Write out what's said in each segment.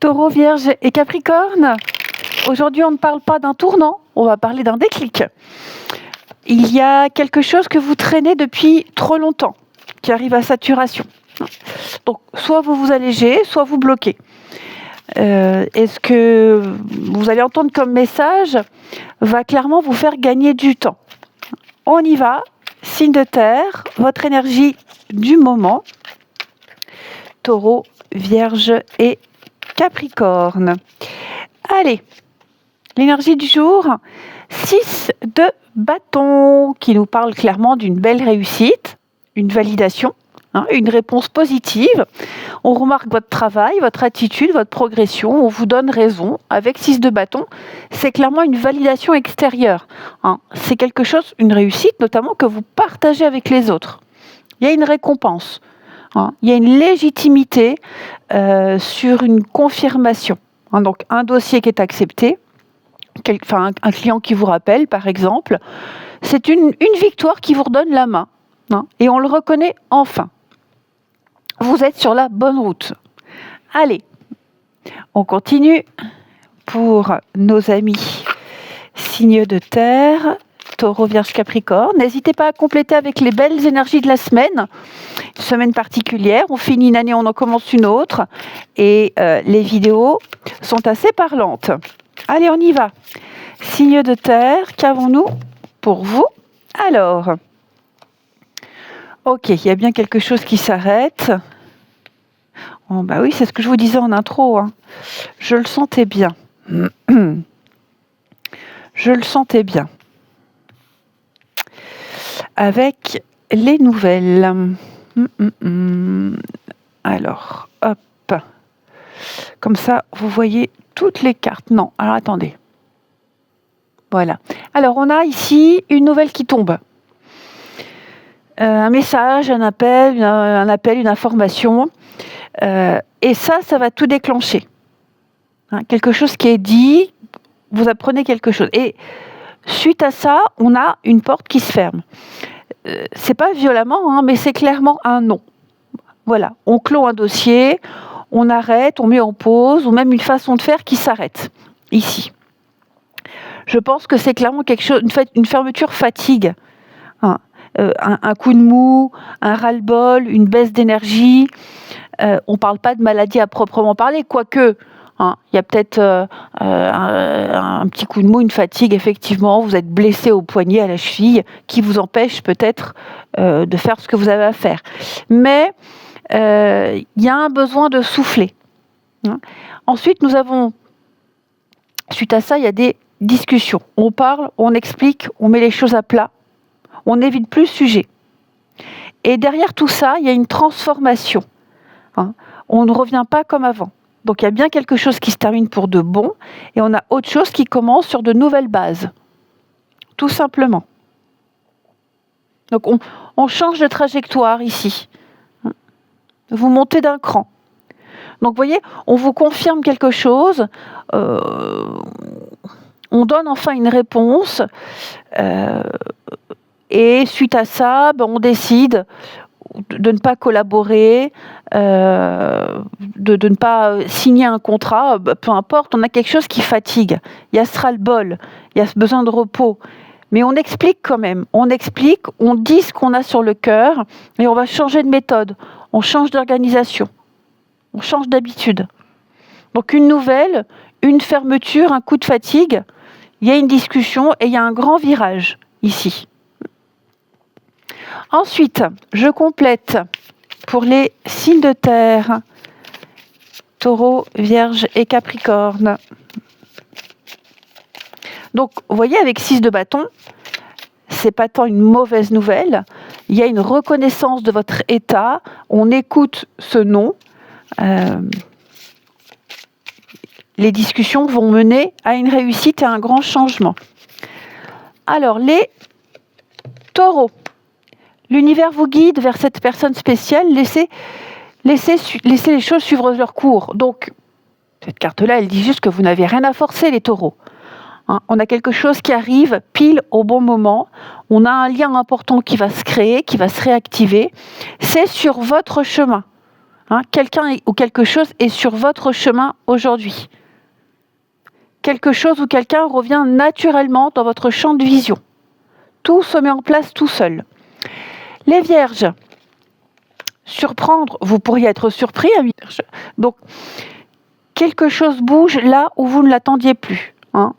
Taureau, Vierge et Capricorne. Aujourd'hui, on ne parle pas d'un tournant, on va parler d'un déclic. Il y a quelque chose que vous traînez depuis trop longtemps, qui arrive à saturation. Donc, soit vous vous allégez, soit vous bloquez. Est-ce que vous allez entendre comme message va clairement vous faire gagner du temps. On y va, signe de terre, votre énergie du moment. Taureau, Vierge et Capricorne. Allez, l'énergie du jour, 6 de bâton, qui nous parle clairement d'une belle réussite, une validation, une réponse positive. On remarque votre travail, votre attitude, votre progression, on vous donne raison. Avec 6 de bâton, c'est clairement une validation extérieure. C'est quelque chose, une réussite notamment, que vous partagez avec les autres. Il y a une récompense. Il y a une légitimité sur une confirmation. Donc un dossier qui est accepté, un client qui vous rappelle par exemple, c'est une victoire qui vous redonne la main. Et on le reconnaît enfin. Vous êtes sur la bonne route. Allez, on continue pour nos amis signes de terre, Taureau, Vierge, Capricorne. N'hésitez pas à compléter avec les belles énergies de la semaine. Une semaine particulière, on finit une année, on en commence une autre. Et les vidéos sont assez parlantes. Allez, on y va. Signe de terre, qu'avons-nous pour vous? Alors, ok, il y a bien quelque chose qui s'arrête. Oh, bah oui, c'est ce que je vous disais en intro. Je le sentais bien. Je le sentais bien. Avec les nouvelles. Alors, hop. Comme ça, vous voyez toutes les cartes. Non, alors attendez. Voilà. Alors, on a ici une nouvelle qui tombe. Un message, un appel, une information. Et ça va tout déclencher. Quelque chose qui est dit, vous apprenez quelque chose. Et suite à ça, on a une porte qui se ferme. C'est pas violemment, mais c'est clairement un non. Voilà, on clôt un dossier, on arrête, on met en pause, ou même une façon de faire qui s'arrête, ici. Je pense que c'est clairement quelque chose, une fermeture fatigue. Un coup de mou, un ras-le-bol, une baisse d'énergie. On ne parle pas de maladie à proprement parler, quoique il y a peut-être un petit coup de mou, une fatigue, effectivement, vous êtes blessé au poignet, à la cheville, qui vous empêche peut-être de faire ce que vous avez à faire. Mais il y a un besoin de souffler. Ensuite, nous avons, suite à ça, il y a des discussions. On parle, on explique, on met les choses à plat, on n'évite plus le sujet. Et derrière tout ça, il y a une transformation. On ne revient pas comme avant. Donc il y a bien quelque chose qui se termine pour de bon, et on a autre chose qui commence sur de nouvelles bases. Tout simplement. Donc on change de trajectoire ici. Vous montez d'un cran. Donc vous voyez, on vous confirme quelque chose, on donne enfin une réponse, et suite à ça, on décide de ne pas collaborer, de ne pas signer un contrat, peu importe, on a quelque chose qui fatigue. Il y a ce ras-le-bol, il y a ce besoin de repos. Mais on explique quand même, on dit ce qu'on a sur le cœur, et on va changer de méthode, on change d'organisation, on change d'habitude. Donc une nouvelle, une fermeture, un coup de fatigue, il y a une discussion et il y a un grand virage ici. Ensuite, je complète pour les signes de terre, Taureau, Vierge et Capricorne. Donc, vous voyez, avec 6 de bâton, c'est pas tant une mauvaise nouvelle, il y a une reconnaissance de votre état, on écoute ce non. Les discussions vont mener à une réussite et à un grand changement. Alors, les taureaux. L'univers vous guide vers cette personne spéciale, laissez les choses suivre leur cours. Donc, cette carte-là, elle dit juste que vous n'avez rien à forcer, les taureaux. On a quelque chose qui arrive pile au bon moment. On a un lien important qui va se créer, qui va se réactiver. C'est sur votre chemin. Hein, quelqu'un ou quelque chose est sur votre chemin aujourd'hui. Quelque chose ou quelqu'un revient naturellement dans votre champ de vision. Tout se met en place tout seul. Les vierges, surprendre, vous pourriez être surpris, amis vierges. Donc, quelque chose bouge là où vous ne l'attendiez plus. Hein.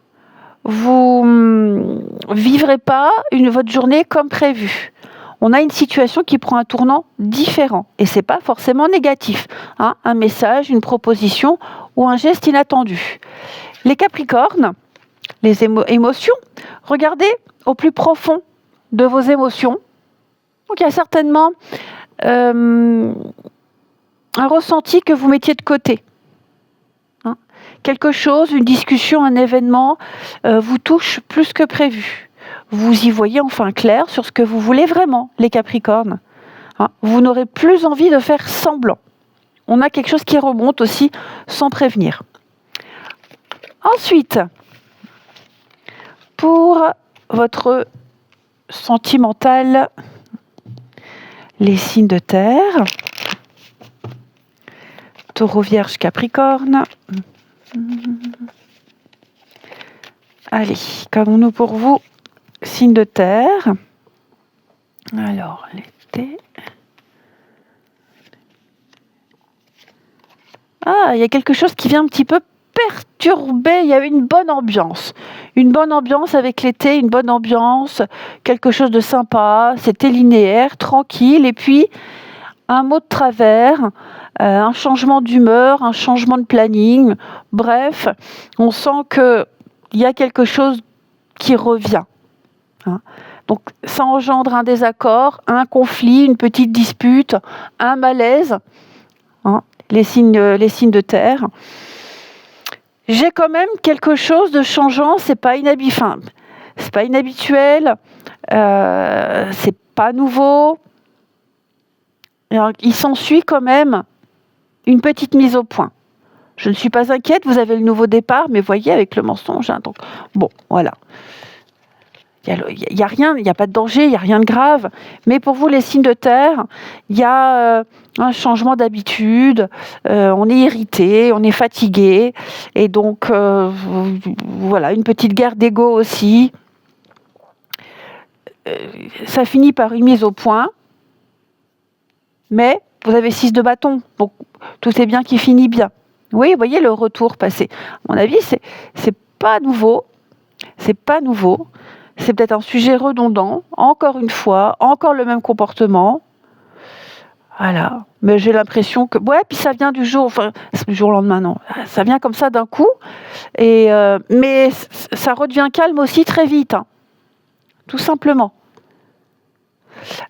Vous ne vivrez pas votre journée comme prévu. On a une situation qui prend un tournant différent. Et ce n'est pas forcément négatif. Hein. Un message, une proposition ou un geste inattendu. Les Capricornes, les émotions, regardez au plus profond de vos émotions. Donc il y a certainement un ressenti que vous mettiez de côté. Hein. Quelque chose, une discussion, un événement vous touche plus que prévu. Vous y voyez enfin clair sur ce que vous voulez vraiment, les Capricornes. Hein. Vous n'aurez plus envie de faire semblant. On a quelque chose qui remonte aussi sans prévenir. Ensuite, pour votre sentimental, les signes de terre, Taureau, Vierge, Capricorne. Allez, qu'avons-nous pour vous, signes de terre? Alors, l'été. Ah, il y a quelque chose qui vient un petit peu perturbé, il y a une bonne ambiance avec l'été, une bonne ambiance, quelque chose de sympa, c'était linéaire, tranquille, et puis un mot de travers, un changement d'humeur, un changement de planning, bref, on sent qu'il y a quelque chose qui revient. Hein. Donc ça engendre un désaccord, un conflit, une petite dispute, un malaise, hein, les signes de terre. J'ai quand même quelque chose de changeant, c'est pas inhabituel, c'est pas nouveau. Alors, il s'ensuit quand même une petite mise au point. Je ne suis pas inquiète, vous avez le nouveau départ, mais voyez avec le mensonge. Hein, donc, bon, voilà. Il n'y a rien, il n'y a pas de danger, il n'y a rien de grave. Mais pour vous, les signes de terre, il y a un changement d'habitude, on est irrité, on est fatigué. Et donc, voilà, une petite guerre d'ego aussi. Ça finit par une mise au point. Mais vous avez 6 de bâton, donc tout est bien qui finit bien. Oui, vous voyez le retour passé. À mon avis, c'est pas nouveau. C'est pas nouveau. C'est peut-être un sujet redondant. Encore une fois, encore le même comportement. Voilà. Mais j'ai l'impression que... Ouais, puis ça vient du jour au lendemain, non. Ça vient comme ça d'un coup. Mais ça redevient calme aussi très vite. Hein. Tout simplement.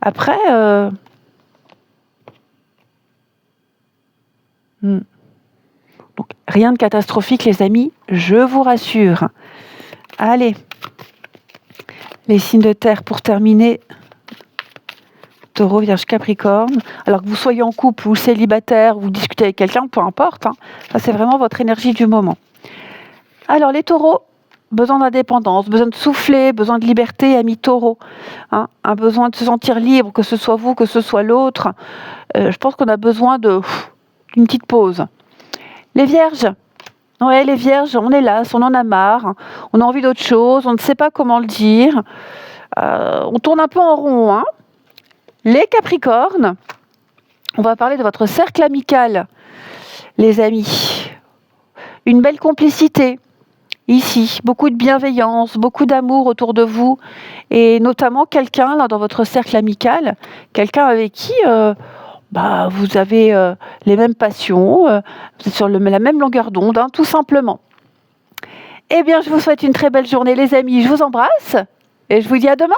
Après... Donc, rien de catastrophique, les amis, je vous rassure. Allez, les signes de terre pour terminer. Taureau, Vierge, Capricorne. Alors que vous soyez en couple ou célibataire, ou vous discutez avec quelqu'un, peu importe. Hein, ça, c'est vraiment votre énergie du moment. Alors, les taureaux, besoin d'indépendance, besoin de souffler, besoin de liberté, amis taureaux. Hein, un besoin de se sentir libre, que ce soit vous, que ce soit l'autre. Je pense qu'on a besoin d'une petite pause. Les vierges, ouais, les vierges, on est là, on en a marre, on a envie d'autre chose, on ne sait pas comment le dire, on tourne un peu en rond. Hein. Les capricornes, on va parler de votre cercle amical, les amis. Une belle complicité, ici, beaucoup de bienveillance, beaucoup d'amour autour de vous, et notamment quelqu'un là dans votre cercle amical, quelqu'un avec qui... vous avez les mêmes passions, vous êtes sur la même longueur d'onde, hein, tout simplement. Eh bien, je vous souhaite une très belle journée, les amis. Je vous embrasse et je vous dis à demain.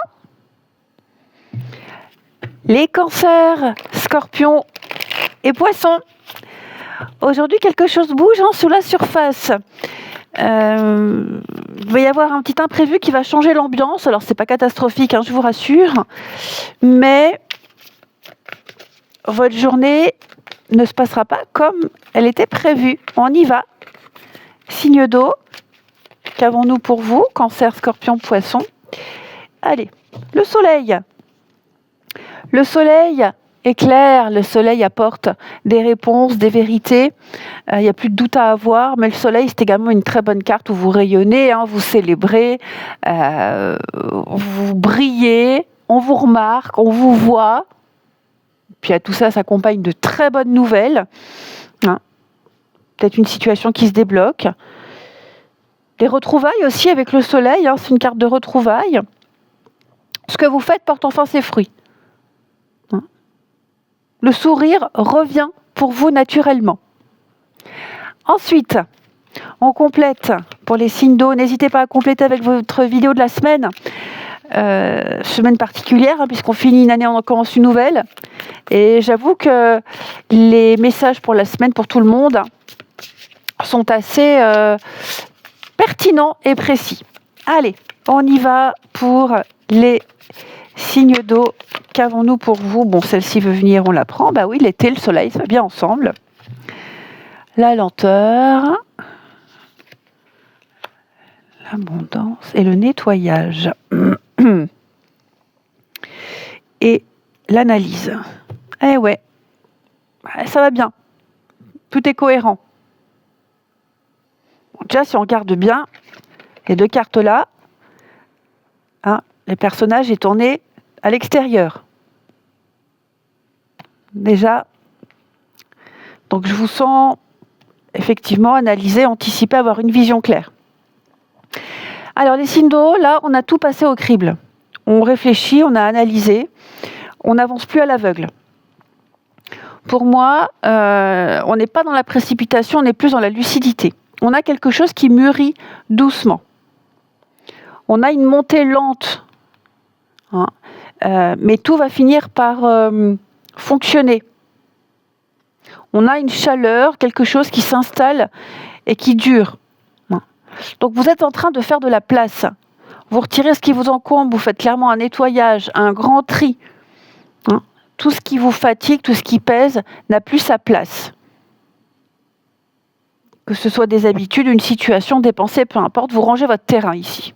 Les cancers, scorpions et poissons. Aujourd'hui, quelque chose bouge sous la surface. Il va y avoir un petit imprévu qui va changer l'ambiance. Alors, c'est pas catastrophique, hein, je vous rassure. Mais... votre journée ne se passera pas comme elle était prévue. On y va. Signe d'eau. Qu'avons-nous pour vous? Cancer, Scorpion, Poisson. Allez, le soleil. Le soleil, est clair, le soleil apporte des réponses, des vérités, il n'y a plus de doute à avoir, mais le soleil, c'est également une très bonne carte où vous rayonnez, hein, vous célébrez, vous brillez, on vous remarque, on vous voit. Puis à tout ça s'accompagne de très bonnes nouvelles, hein. Peut-être une situation qui se débloque. Les retrouvailles aussi avec le soleil, hein, c'est une carte de retrouvailles. Ce que vous faites porte enfin ses fruits. Le sourire revient pour vous naturellement. Ensuite, on complète pour les signes d'eau. N'hésitez pas à compléter avec votre vidéo de la semaine. Semaine particulière, hein, puisqu'on finit une année, on en commence une nouvelle. Et j'avoue que les messages pour la semaine, pour tout le monde, sont assez pertinents et précis. Allez, on y va pour les signes d'eau. Qu'avons-nous pour vous? Bon, celle-ci veut venir, on la prend. Bah oui, l'été, le soleil, ça va bien ensemble. La lenteur, l'abondance et le nettoyage. Et l'analyse. Eh ouais, ça va bien. Tout est cohérent. Bon, déjà, si on regarde bien, les deux cartes-là, hein, le personnage est tourné à l'extérieur. Déjà, donc je vous sens effectivement analyser, anticiper, avoir une vision claire. Alors les signes d'eau, là, on a tout passé au crible. On réfléchit, on a analysé, on n'avance plus à l'aveugle. Pour moi, on n'est pas dans la précipitation, on est plus dans la lucidité. On a quelque chose qui mûrit doucement. On a une montée lente, hein, mais tout va finir par fonctionner. On a une chaleur, quelque chose qui s'installe et qui dure. Donc vous êtes en train de faire de la place. Vous retirez ce qui vous encombre, vous faites clairement un nettoyage, un grand tri. Tout ce qui vous fatigue, tout ce qui pèse, n'a plus sa place. Que ce soit des habitudes, une situation, des pensées, peu importe, vous rangez votre terrain ici.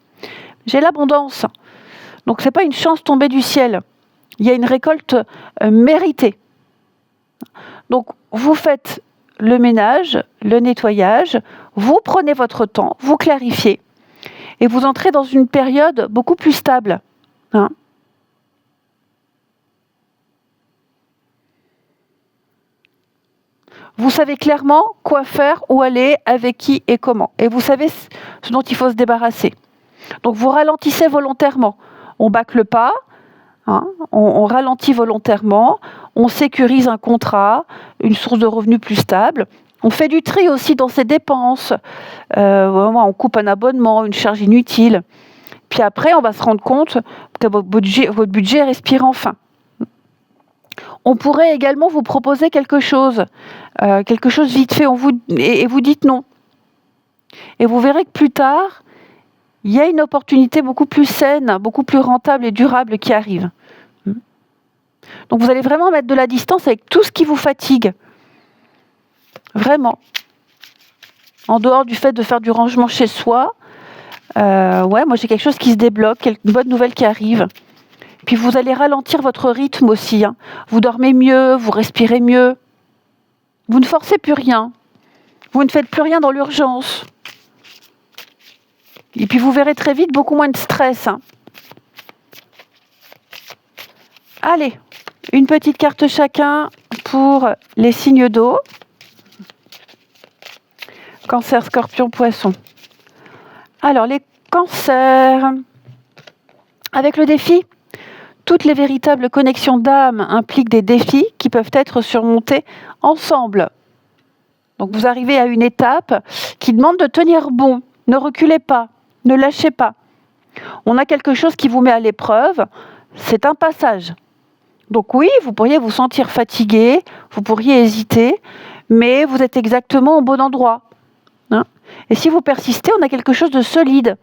J'ai l'abondance. Donc ce n'est pas une chance tombée du ciel. Il y a une récolte méritée. Donc vous faites le ménage, le nettoyage, vous prenez votre temps, vous clarifiez et vous entrez dans une période beaucoup plus stable. Hein. Vous savez clairement quoi faire, où aller, avec qui et comment. Et vous savez ce dont il faut se débarrasser. Donc vous ralentissez volontairement. On bâcle pas, hein, on ralentit volontairement, on sécurise un contrat, une source de revenus plus stable. On fait du tri aussi dans ses dépenses. On coupe un abonnement, une charge inutile. Puis après, on va se rendre compte que votre budget respire enfin. On pourrait également vous proposer quelque chose vite fait, et vous dites non. Et vous verrez que plus tard, il y a une opportunité beaucoup plus saine, beaucoup plus rentable et durable qui arrive. Donc vous allez vraiment mettre de la distance avec tout ce qui vous fatigue. Vraiment. En dehors du fait de faire du rangement chez soi, moi j'ai quelque chose qui se débloque, une bonne nouvelle qui arrive. Puis vous allez ralentir votre rythme aussi. Hein. Vous dormez mieux, vous respirez mieux. Vous ne forcez plus rien. Vous ne faites plus rien dans l'urgence. Et puis vous verrez très vite beaucoup moins de stress. Hein. Allez, une petite carte chacun pour les signes d'eau. Cancer, Scorpion, Poisson. Alors les cancers. Avec le défi, toutes les véritables connexions d'âme impliquent des défis qui peuvent être surmontés ensemble. Donc vous arrivez à une étape qui demande de tenir bon. Ne reculez pas, ne lâchez pas. On a quelque chose qui vous met à l'épreuve, c'est un passage. Donc oui, vous pourriez vous sentir fatigué, vous pourriez hésiter, mais vous êtes exactement au bon endroit. Hein ? Et si vous persistez, on a quelque chose de solide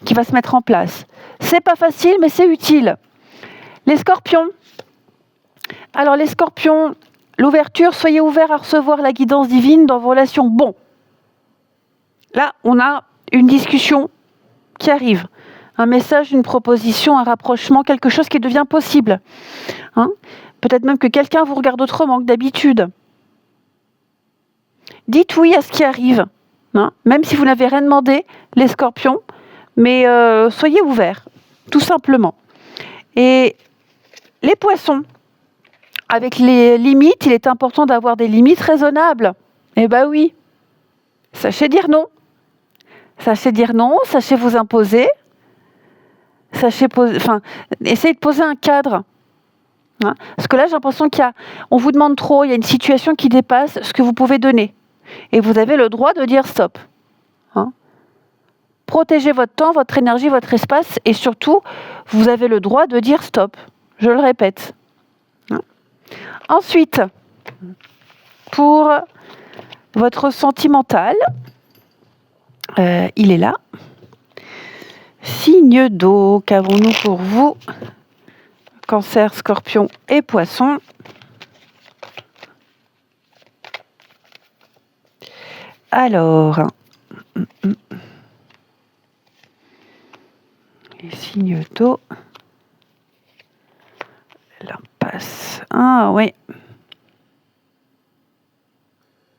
qui va se mettre en place. C'est pas facile, mais c'est utile. Les scorpions. Alors les scorpions, l'ouverture, soyez ouverts à recevoir la guidance divine dans vos relations. Bon, là, on a une discussion qui arrive. Un message, une proposition, un rapprochement, quelque chose qui devient possible. Hein ? Peut-être même que quelqu'un vous regarde autrement que d'habitude. Dites oui à ce qui arrive, hein, même si vous n'avez rien demandé, les scorpions, mais soyez ouverts, tout simplement. Et les poissons, avec les limites, il est important d'avoir des limites raisonnables. Eh bien oui, sachez dire non. Sachez dire non, sachez vous imposer, essayez de poser un cadre. Hein, parce que là, j'ai l'impression on vous demande trop, il y a une situation qui dépasse ce que vous pouvez donner. Et vous avez le droit de dire stop. Hein. Protégez votre temps, votre énergie, votre espace, et surtout, vous avez le droit de dire stop. Je le répète. Hein. Ensuite, pour votre sentimental, il est là. Signe d'eau, qu'avons-nous pour vous? Cancer, Scorpion et Poisson. Alors, les signes d'eau. L'impasse. Ah oui.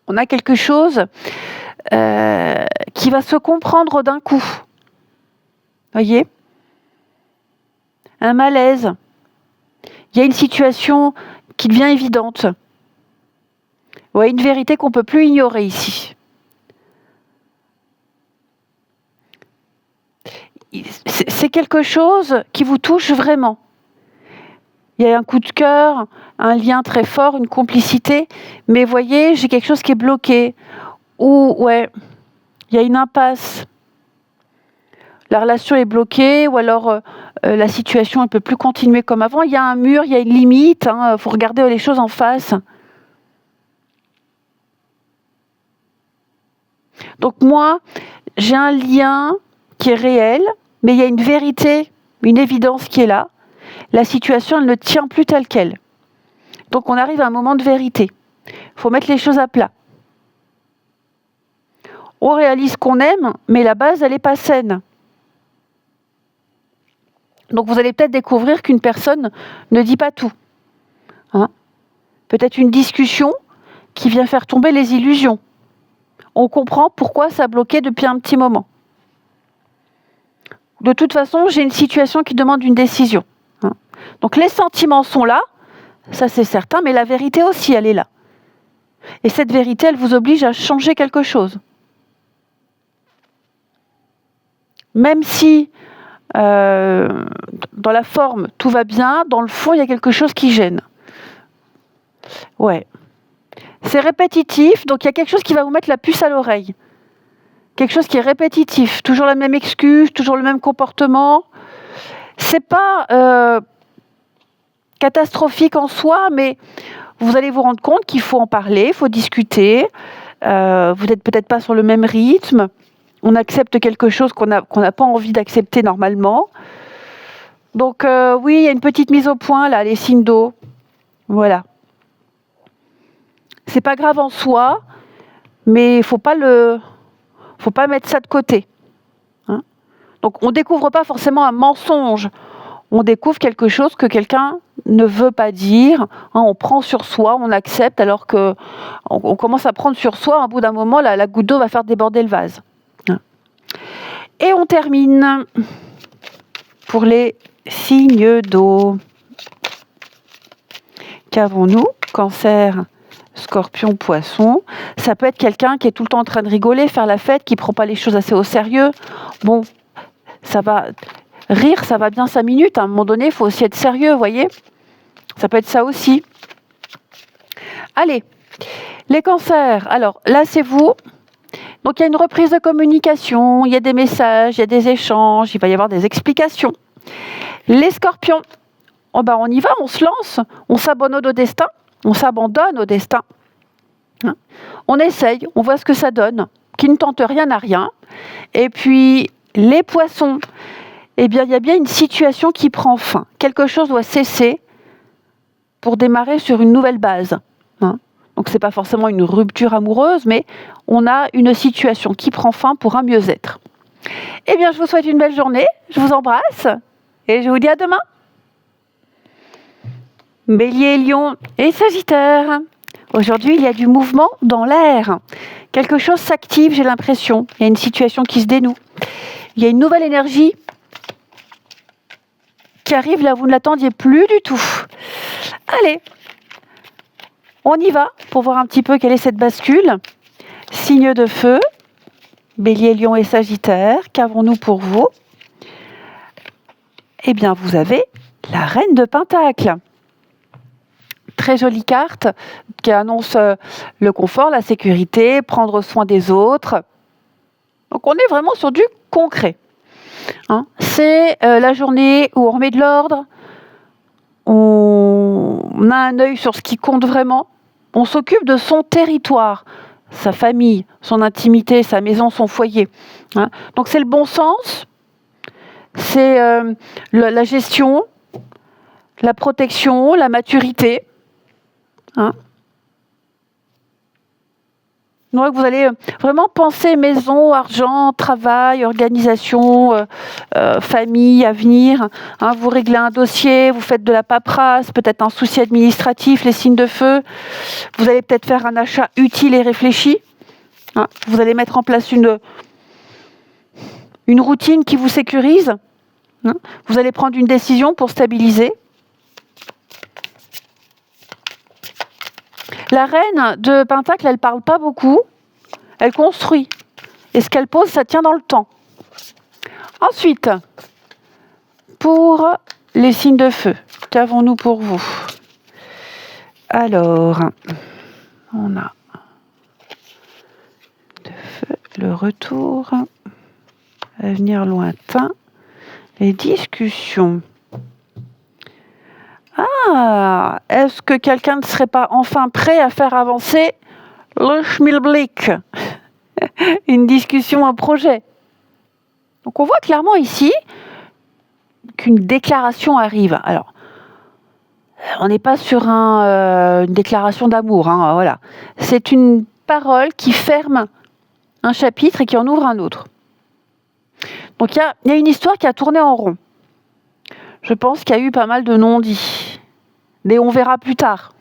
On a quelque chose qui va se comprendre d'un coup. Voyez ? Un malaise. Il y a une situation qui devient évidente. Ouais, une vérité qu'on ne peut plus ignorer ici. C'est quelque chose qui vous touche vraiment. Il y a un coup de cœur, un lien très fort, une complicité, mais voyez, j'ai quelque chose qui est bloqué. Ou, ouais, il y a une impasse. La relation est bloquée, ou alors la situation ne peut plus continuer comme avant. Il y a un mur, il y a une limite, il faut regarder les choses en face. Donc moi, j'ai un lien qui est réel, mais il y a une vérité, une évidence qui est là. La situation, elle ne tient plus telle qu'elle. Donc on arrive à un moment de vérité. Il faut mettre les choses à plat. On réalise qu'on aime, mais la base, elle n'est pas saine. Donc vous allez peut-être découvrir qu'une personne ne dit pas tout. Hein ? Peut-être une discussion qui vient faire tomber les illusions. On comprend pourquoi ça a bloqué depuis un petit moment. De toute façon, j'ai une situation qui demande une décision. Hein ? Donc les sentiments sont là, ça c'est certain, mais la vérité aussi, elle est là. Et cette vérité, elle vous oblige à changer quelque chose. Même si dans la forme, tout va bien, dans le fond, il y a quelque chose qui gêne. Ouais. C'est répétitif, donc il y a quelque chose qui va vous mettre la puce à l'oreille. Quelque chose qui est répétitif, toujours la même excuse, toujours le même comportement. C'est pas catastrophique en soi, mais vous allez vous rendre compte qu'il faut en parler, il faut discuter. Vous n'êtes peut-être pas sur le même rythme. On accepte quelque chose qu'on n'a pas envie d'accepter normalement. Donc oui, il y a une petite mise au point là, les signes d'eau. Voilà. C'est pas grave en soi, mais il faut pas mettre ça de côté. Hein ? Donc on découvre pas forcément un mensonge. On découvre quelque chose que quelqu'un ne veut pas dire. Hein, on prend sur soi, on accepte, alors que on commence à prendre sur soi. À bout d'un moment, la goutte d'eau va faire déborder le vase. Hein ? Et on termine pour les signes d'eau. Qu'avons-nous ? Cancer, Scorpion, Poisson. Ça peut être quelqu'un qui est tout le temps en train de rigoler, faire la fête, qui ne prend pas les choses assez au sérieux. Bon, ça va... Rire, ça va bien 5 minutes. À un moment donné, il faut aussi être sérieux, vous voyez ? Ça peut être ça aussi. Allez, les cancers. Alors, là, c'est vous. Donc, il y a une reprise de communication, il y a des messages, il y a des échanges, il va y avoir des explications. Les scorpions, on y va, on se lance, on s'abandonne au destin, Hein ? On essaye, on voit ce que ça donne, qui ne tente rien n'a rien. Et puis, les poissons, eh bien, il y a bien une situation qui prend fin. Quelque chose doit cesser pour démarrer sur une nouvelle base. Hein ? Donc, ce n'est pas forcément une rupture amoureuse, mais on a une situation qui prend fin pour un mieux-être. Eh bien, je vous souhaite une belle journée, je vous embrasse, et je vous dis à demain. Bélier, Lion et Sagittaire. Aujourd'hui, il y a du mouvement dans l'air. Quelque chose s'active, j'ai l'impression. Il y a une situation qui se dénoue. Il y a une nouvelle énergie qui arrive là où vous ne l'attendiez plus du tout. Allez, on y va pour voir un petit peu quelle est cette bascule. Signe de feu, Bélier, Lion et Sagittaire, qu'avons-nous pour vous? Eh bien, vous avez la Reine de Pentacle. Très jolie carte qui annonce le confort, la sécurité, prendre soin des autres. Donc, on est vraiment sur du concret. C'est la journée où on remet de l'ordre, on a un œil sur ce qui compte vraiment, on s'occupe de son territoire, sa famille, son intimité, sa maison, son foyer. Donc c'est le bon sens, c'est la gestion, la protection, la maturité. Donc vous allez vraiment penser maison, argent, travail, organisation, famille, avenir. Vous réglez un dossier, vous faites de la paperasse, peut-être un souci administratif, les signes de feu. Vous allez peut-être faire un achat utile et réfléchi. Vous allez mettre en place une routine qui vous sécurise. Vous allez prendre une décision pour stabiliser. La reine de Pentacle, elle ne parle pas beaucoup, elle construit. Et ce qu'elle pose, ça tient dans le temps. Ensuite, pour les signes de feu, qu'avons-nous pour vous? Alors, on a de feu, le retour, avenir lointain, les discussions. Est-ce que quelqu'un ne serait pas enfin prêt à faire avancer le Schmilblick? Une discussion, un projet. Donc on voit clairement ici qu'une déclaration arrive. Alors, on n'est pas sur une déclaration d'amour. Voilà. C'est une parole qui ferme un chapitre et qui en ouvre un autre. Donc il y a une histoire qui a tourné en rond. Je pense qu'il y a eu pas mal de non-dits. Mais on verra plus tard.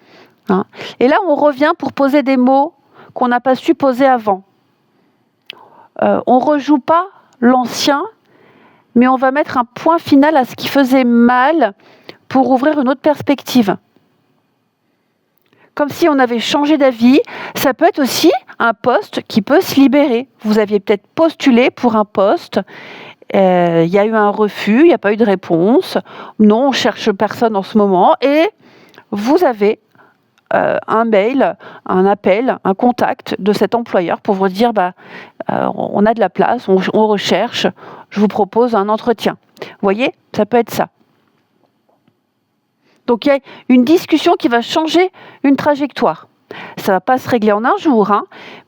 Et là, on revient pour poser des mots qu'on n'a pas su poser avant. On ne rejoue pas l'ancien, mais on va mettre un point final à ce qui faisait mal pour ouvrir une autre perspective. Comme si on avait changé d'avis. Ça peut être aussi un poste qui peut se libérer. Vous aviez peut-être postulé pour un poste. Il y a eu un refus, il n'y a pas eu de réponse. Non, on ne cherche personne en ce moment. Et vous avez un mail, un appel, un contact de cet employeur pour vous dire on a de la place, on recherche, je vous propose un entretien. Vous voyez, ça peut être ça. Donc il y a une discussion qui va changer une trajectoire. Ça ne va pas se régler en un jour,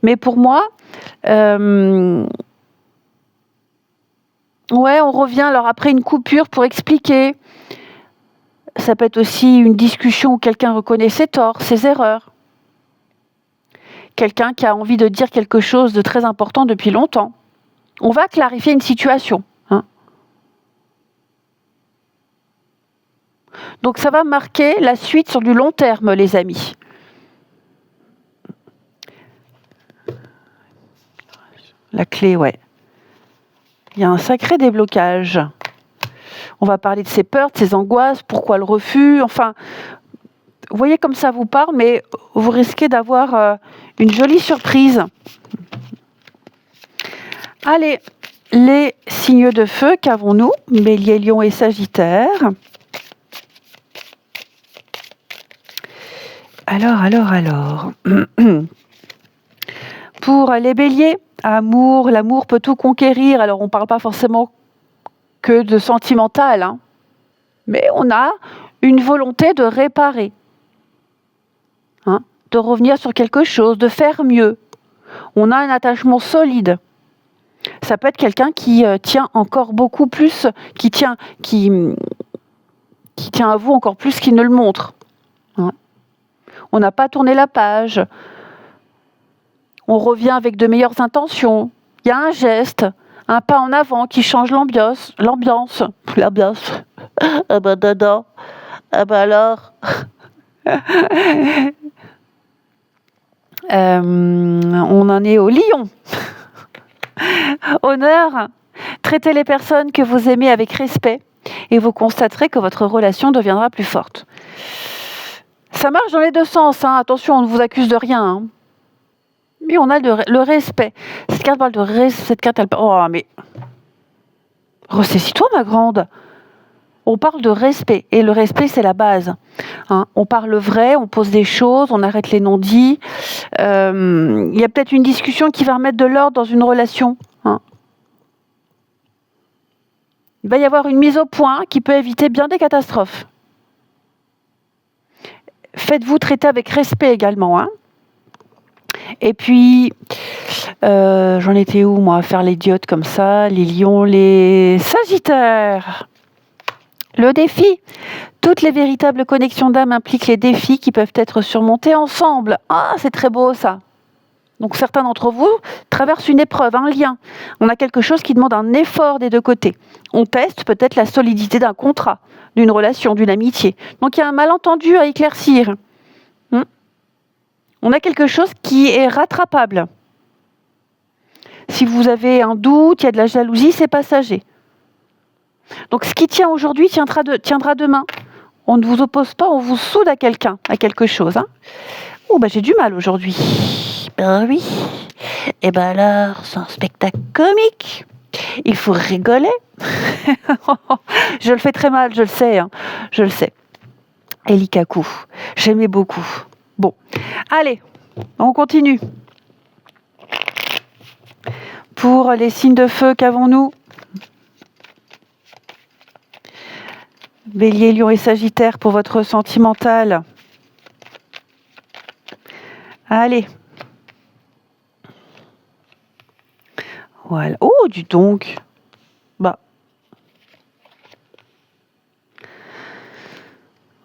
mais pour moi, on revient alors après une coupure pour expliquer. Ça peut être aussi une discussion où quelqu'un reconnaît ses torts, ses erreurs. Quelqu'un qui a envie de dire quelque chose de très important depuis longtemps. On va clarifier une situation. Donc ça va marquer la suite sur du long terme, les amis. La clé, ouais. Il y a un sacré déblocage. On va parler de ses peurs, de ses angoisses, pourquoi le refus. Enfin, vous voyez comme ça vous parle, mais vous risquez d'avoir une jolie surprise. Allez, les signes de feu, qu'avons-nous? Bélier, Lion et Sagittaire. Alors. Pour les béliers, amour, l'amour peut tout conquérir. Alors, on ne parle pas forcément que de sentimental, mais on a une volonté de réparer, de revenir sur quelque chose, de faire mieux. On a un attachement solide. Ça peut être quelqu'un qui tient encore beaucoup plus, qui tient à vous encore plus qu'il ne le montre. On n'a pas tourné la page. On revient avec de meilleures intentions. Il y a un geste, un pas en avant qui change l'ambiance. Ah bah dada. Ah bah alors. On en est au lion. Honneur, traitez les personnes que vous aimez avec respect et vous constaterez que votre relation deviendra plus forte. Ça marche dans les deux sens, hein. Attention, on ne vous accuse de rien. Hein. Mais on a le respect. Cette carte parle de respect. Cette carte, elle parle... Oh, mais... Ressaisis-toi, ma grande. On parle de respect. Et le respect, c'est la base. Hein. On parle vrai, on pose des choses, on arrête les non-dits. Il y a peut-être une discussion qui va remettre de l'ordre dans une relation. Hein. Il va y avoir une mise au point qui peut éviter bien des catastrophes. Faites-vous traiter avec respect également. Hein. Et puis, j'en étais où, moi, à faire l'idiote comme ça, les lions, les sagittaires. Le défi. Toutes les véritables connexions d'âme impliquent les défis qui peuvent être surmontés ensemble. Ah, c'est très beau ça. Donc certains d'entre vous traversent une épreuve, un lien. On a quelque chose qui demande un effort des deux côtés. On teste peut-être la solidité d'un contrat, d'une relation, d'une amitié. Donc il y a un malentendu à éclaircir. On a quelque chose qui est rattrapable. Si vous avez un doute, il y a de la jalousie, c'est passager. Donc ce qui tient aujourd'hui tiendra demain. On ne vous oppose pas, on vous soude à quelqu'un, à quelque chose. Hein. Oh, j'ai du mal aujourd'hui. Ben oui. Et ben alors, c'est un spectacle comique. Il faut rigoler. Je le fais très mal, je le sais. Hein. Je le sais. Elikaku, j'aimais beaucoup. Bon, allez, on continue. Pour les signes de feu, qu'avons-nous ? Bélier, Lion et Sagittaire pour votre sentimental. Allez. Voilà. Oh, dis donc.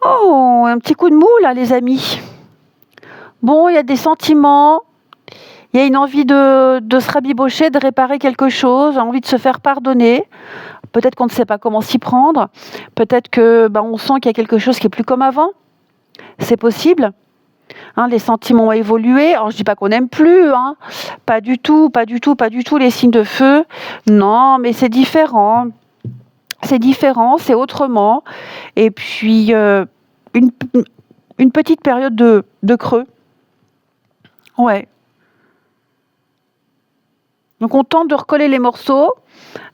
Oh, un petit coup de mou là, les amis. Bon, il y a des sentiments. Il y a une envie de se rabibocher, de réparer quelque chose, envie de se faire pardonner. Peut-être qu'on ne sait pas comment s'y prendre. Peut-être que on sent qu'il y a quelque chose qui est plus comme avant. C'est possible. Hein, les sentiments ont évolué. Alors, je dis pas qu'on n'aime plus. Hein. Pas du tout, pas du tout, pas du tout les signes de feu. Non, mais c'est différent. C'est différent, c'est autrement. Et puis, une petite période de creux. Ouais. Donc on tente de recoller les morceaux,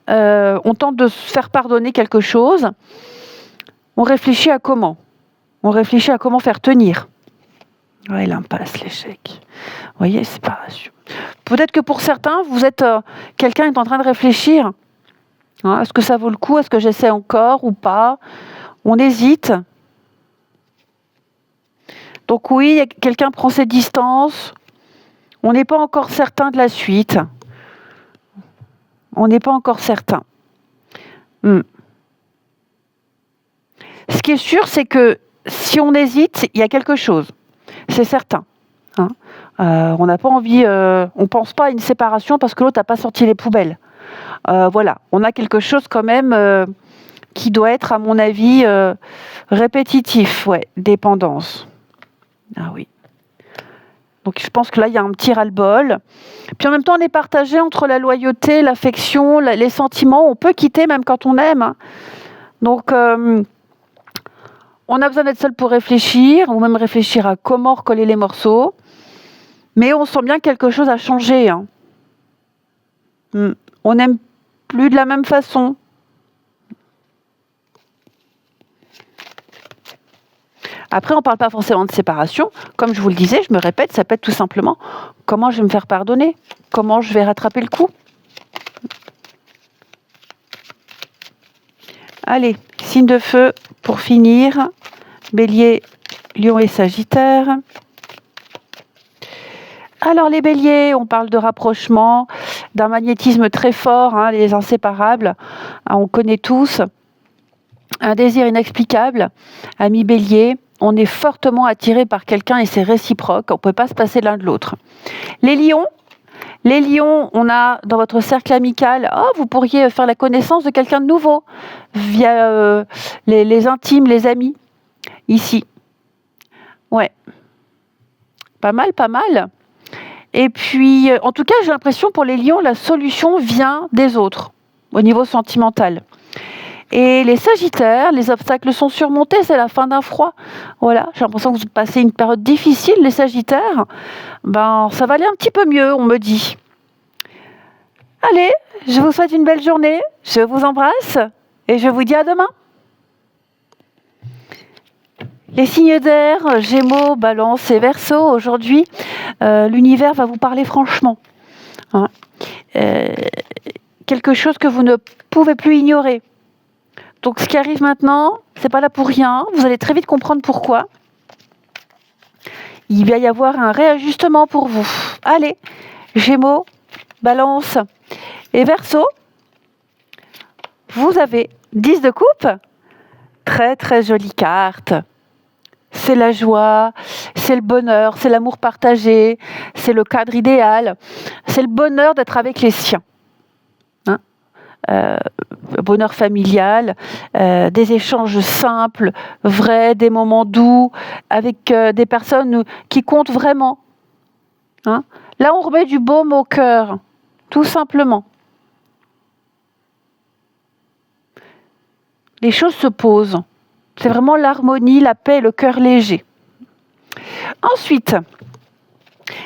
on tente de se faire pardonner quelque chose, on réfléchit à comment. On réfléchit à comment faire tenir. Ouais, l'impasse, l'échec. Vous voyez, séparation. Peut-être que pour certains, quelqu'un est en train de réfléchir. Hein, est-ce que ça vaut le coup ? Est-ce que j'essaie encore ou pas ? On hésite. Donc oui, quelqu'un prend ses distances. On n'est pas encore certain de la suite. On n'est pas encore certain. Ce qui est sûr, c'est que si on hésite, il y a quelque chose. C'est certain. Hein. On n'a pas envie, on pense pas à une séparation parce que l'autre n'a pas sorti les poubelles. Voilà, on a quelque chose quand même qui doit être, à mon avis, répétitif. Ouais, dépendance. Ah oui. Donc je pense que là, il y a un petit ras-le-bol. Puis en même temps, on est partagé entre la loyauté, l'affection, les sentiments. On peut quitter même quand on aime. Hein. Donc, on a besoin d'être seul pour réfléchir, ou même réfléchir à comment recoller les morceaux. Mais on sent bien que quelque chose a changé. Hein. On n'aime plus de la même façon. Après, on ne parle pas forcément de séparation. Comme je vous le disais, je me répète, ça peut être tout simplement comment je vais me faire pardonner, comment je vais rattraper le coup. Allez, signe de feu pour finir. Bélier, Lion et Sagittaire. Alors les béliers, on parle de rapprochement, d'un magnétisme très fort, hein, les inséparables, hein, on connaît tous. Un désir inexplicable, ami bélier, on est fortement attiré par quelqu'un et c'est réciproque, on ne peut pas se passer l'un de l'autre. Les lions, on a dans votre cercle amical, vous pourriez faire la connaissance de quelqu'un de nouveau via les intimes, les amis, ici. Ouais, pas mal, pas mal. Et puis, en tout cas, j'ai l'impression pour les lions, la solution vient des autres, au niveau sentimental. Et les sagittaires, les obstacles sont surmontés, c'est la fin d'un froid. Voilà, j'ai l'impression que vous passez une période difficile, les sagittaires. Ben, ça va aller un petit peu mieux, on me dit. Allez, je vous souhaite une belle journée, je vous embrasse et je vous dis à demain. Les signes d'air, Gémeaux, Balance et Verseau, aujourd'hui, l'univers va vous parler franchement. Hein. Quelque chose que vous ne pouvez plus ignorer. Donc ce qui arrive maintenant, c'est pas là pour rien, vous allez très vite comprendre pourquoi. Il va y avoir un réajustement pour vous. Allez, Gémeaux, Balance et Verseau, vous avez 10 de coupe. Très très jolie carte. C'est la joie, c'est le bonheur, c'est l'amour partagé, c'est le cadre idéal, c'est le bonheur d'être avec les siens. Hein, bonheur familial, des échanges simples, vrais, des moments doux, avec des personnes qui comptent vraiment. Hein. Là, on remet du baume au cœur, tout simplement. Les choses se posent. C'est vraiment l'harmonie, la paix, le cœur léger. Ensuite,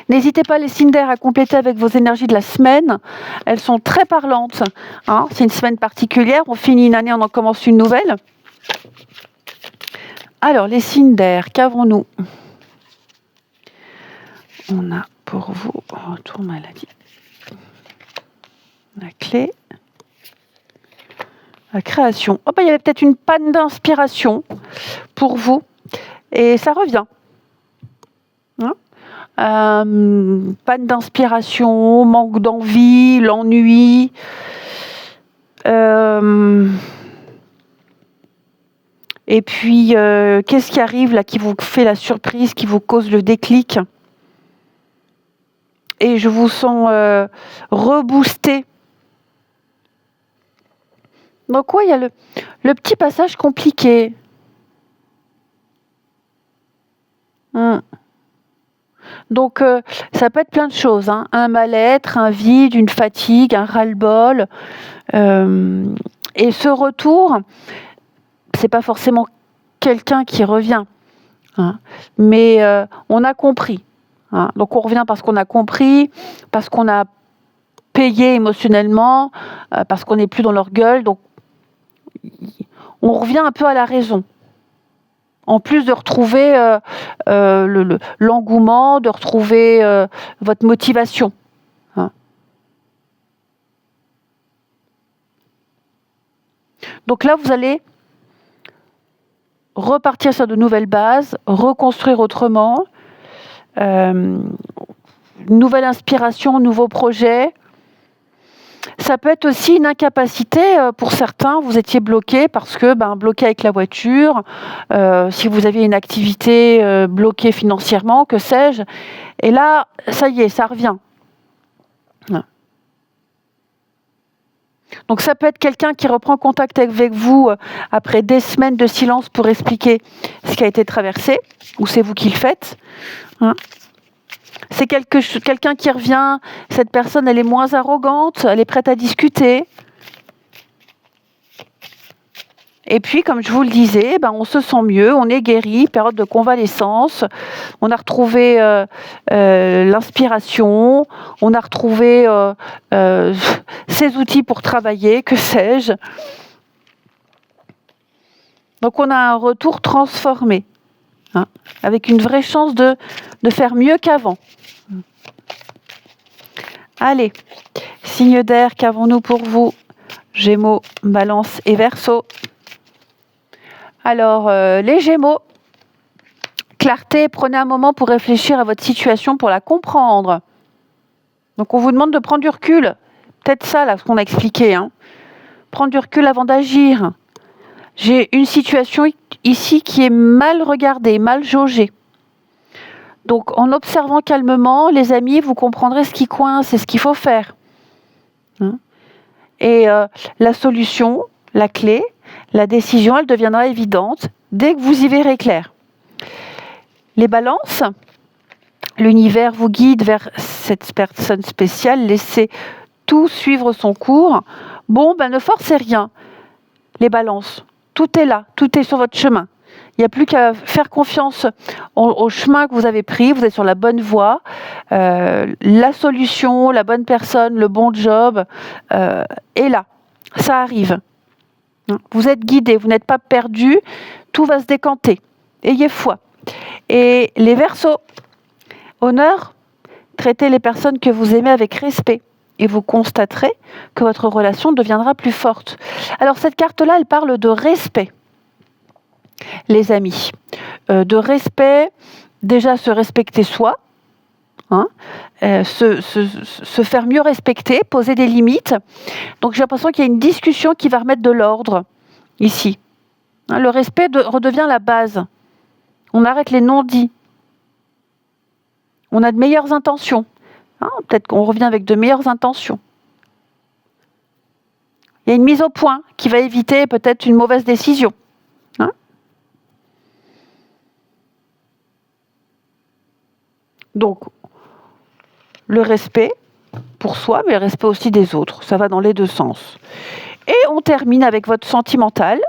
n'hésitez pas les signes d'air à compléter avec vos énergies de la semaine. Elles sont très parlantes. Hein. C'est une semaine particulière. On finit une année, on en commence une nouvelle. Alors, les signes d'air, qu'avons-nous? On a pour vous, retour maladie, la clé, la création. Oh ben, il y avait peut-être une panne d'inspiration pour vous. Et ça revient. Hein, panne d'inspiration, manque d'envie, l'ennui. Et puis, qu'est-ce qui arrive là, qui vous fait la surprise, qui vous cause le déclic? Et je vous sens reboosté. Donc, ouais, il y a le petit passage compliqué. Donc, ça peut être plein de choses. Hein. Un mal-être, un vide, une fatigue, un ras-le-bol. Et ce retour, c'est pas forcément quelqu'un qui revient. Hein. Mais on a compris. Hein. Donc, on revient parce qu'on a compris, parce qu'on a payé émotionnellement, parce qu'on n'est plus dans leur gueule. Donc, on revient un peu à la raison. En plus de retrouver l'engouement, de retrouver votre motivation. Hein. Donc là, vous allez repartir sur de nouvelles bases, reconstruire autrement, nouvelle inspiration, nouveaux projets. Ça peut être aussi une incapacité pour certains. Vous étiez bloqué parce que bloqué avec la voiture, si vous aviez une activité bloquée financièrement, que sais-je. Et là, ça y est, ça revient. Donc ça peut être quelqu'un qui reprend contact avec vous après des semaines de silence pour expliquer ce qui a été traversé, ou c'est vous qui le faites. Hein. C'est quelqu'un qui revient, cette personne elle est moins arrogante, elle est prête à discuter. Et puis, comme je vous le disais, on se sent mieux, on est guéri, période de convalescence, on a retrouvé l'inspiration, on a retrouvé ses outils pour travailler, que sais-je. Donc on a un retour transformé, hein, avec une vraie chance de faire mieux qu'avant. Allez, signe d'air, qu'avons-nous pour vous? Gémeaux, Balance et Verseau. Alors, les Gémeaux, clarté, prenez un moment pour réfléchir à votre situation, pour la comprendre. Donc, on vous demande de prendre du recul. Peut-être ça, là, ce qu'on a expliqué. Hein. Prendre du recul avant d'agir. J'ai une situation ici qui est mal regardée, mal jaugée. Donc, en observant calmement, les amis, vous comprendrez ce qui coince et ce qu'il faut faire. Hein. Et la solution, la clé, la décision, elle deviendra évidente dès que vous y verrez clair. Les balances, l'univers vous guide vers cette personne spéciale, laissez tout suivre son cours. Bon, ne forcez rien. Les balances, tout est là, tout est sur votre chemin. Il n'y a plus qu'à faire confiance au chemin que vous avez pris, vous êtes sur la bonne voie. La solution, la bonne personne, le bon job est là. Ça arrive. Vous êtes guidé, vous n'êtes pas perdu, tout va se décanter. Ayez foi. Et les Verseaux, honneur, traitez les personnes que vous aimez avec respect. Et vous constaterez que votre relation deviendra plus forte. Alors cette carte-là, elle parle de respect, les amis. De respect, déjà se respecter soi, se faire mieux respecter, poser des limites. Donc j'ai l'impression qu'il y a une discussion qui va remettre de l'ordre ici. Le respect redevient la base. On arrête les non-dits. On a de meilleures intentions. Peut-être qu'on revient avec de meilleures intentions. Il y a une mise au point qui va éviter peut-être une mauvaise décision. Donc, le respect pour soi, mais le respect aussi des autres. Ça va dans les deux sens. Et on termine avec votre sentimental.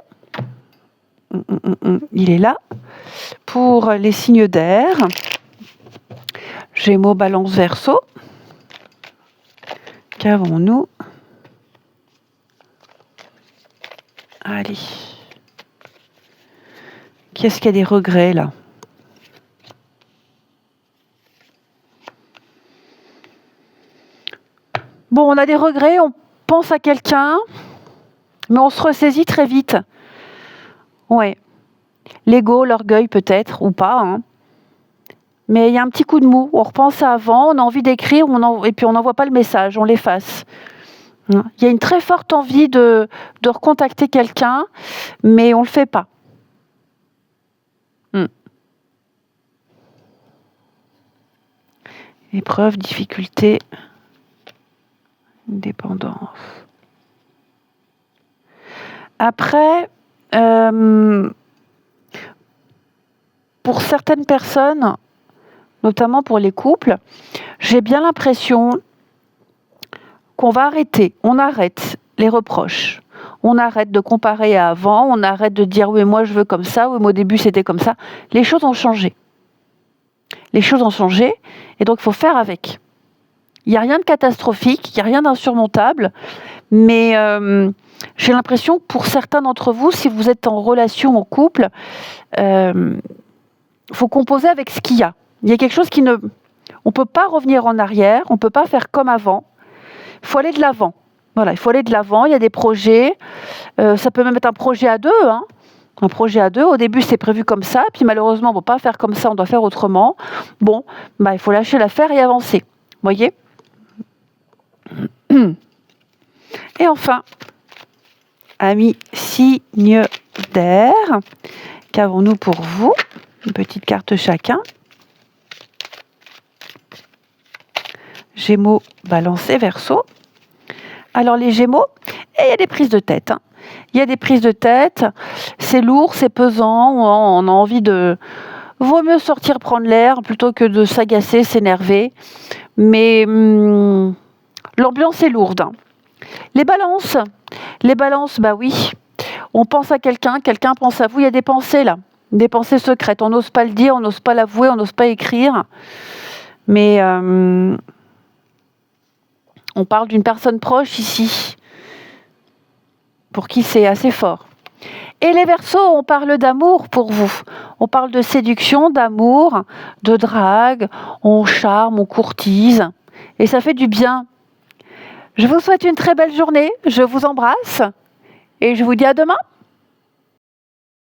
Il est là. Pour les signes d'air. Gémeaux, Balance, Verseau. Qu'avons-nous? Allez. Qu'est-ce qu'il y a des regrets là? Bon, on a des regrets, on pense à quelqu'un, mais on se ressaisit très vite. Ouais. L'ego, l'orgueil peut-être, ou pas. Mais il y a un petit coup de mou. On repense à avant, on a envie d'écrire, et puis on n'envoie pas le message, on l'efface. Il y a une très forte envie de recontacter quelqu'un, mais on ne le fait pas. Épreuve, difficulté, dépendance. Après, pour certaines personnes, notamment pour les couples, j'ai bien l'impression qu'on va arrêter. On arrête les reproches. On arrête de comparer à avant. On arrête de dire oui, moi je veux comme ça. Oui, mais au début c'était comme ça. Les choses ont changé. Les choses ont changé et donc il faut faire avec. Il n'y a rien de catastrophique, il n'y a rien d'insurmontable, mais j'ai l'impression que pour certains d'entre vous, si vous êtes en relation, en couple, faut composer avec ce qu'il y a. Il y a quelque chose qui ne... On ne peut pas revenir en arrière, on ne peut pas faire comme avant. Il faut aller de l'avant. Voilà, il faut aller de l'avant, il y a des projets. Ça peut même être un projet à deux. Un projet à deux. Au début, c'est prévu comme ça. Puis malheureusement, on ne peut pas faire comme ça, on doit faire autrement. Bon, il faut lâcher l'affaire et avancer. Vous voyez ? Et enfin, amis signes d'air, qu'avons-nous pour vous? Une petite carte chacun. Gémeaux, Balance et Verseau. Alors les Gémeaux, il y a des prises de tête. Il y a des prises de tête, c'est lourd, c'est pesant, on a envie de... Vaut mieux sortir prendre l'air plutôt que de s'agacer, s'énerver. Mais l'ambiance est lourde. Les balances, oui. On pense à quelqu'un, quelqu'un pense à vous, il y a des pensées là. Des pensées secrètes, on n'ose pas le dire, on n'ose pas l'avouer, on n'ose pas écrire. Mais on parle d'une personne proche ici, pour qui c'est assez fort. Et les Verseaux, on parle d'amour pour vous. On parle de séduction, d'amour, de drague, on charme, on courtise. Et ça fait du bien. Je vous souhaite une très belle journée, je vous embrasse et je vous dis à demain.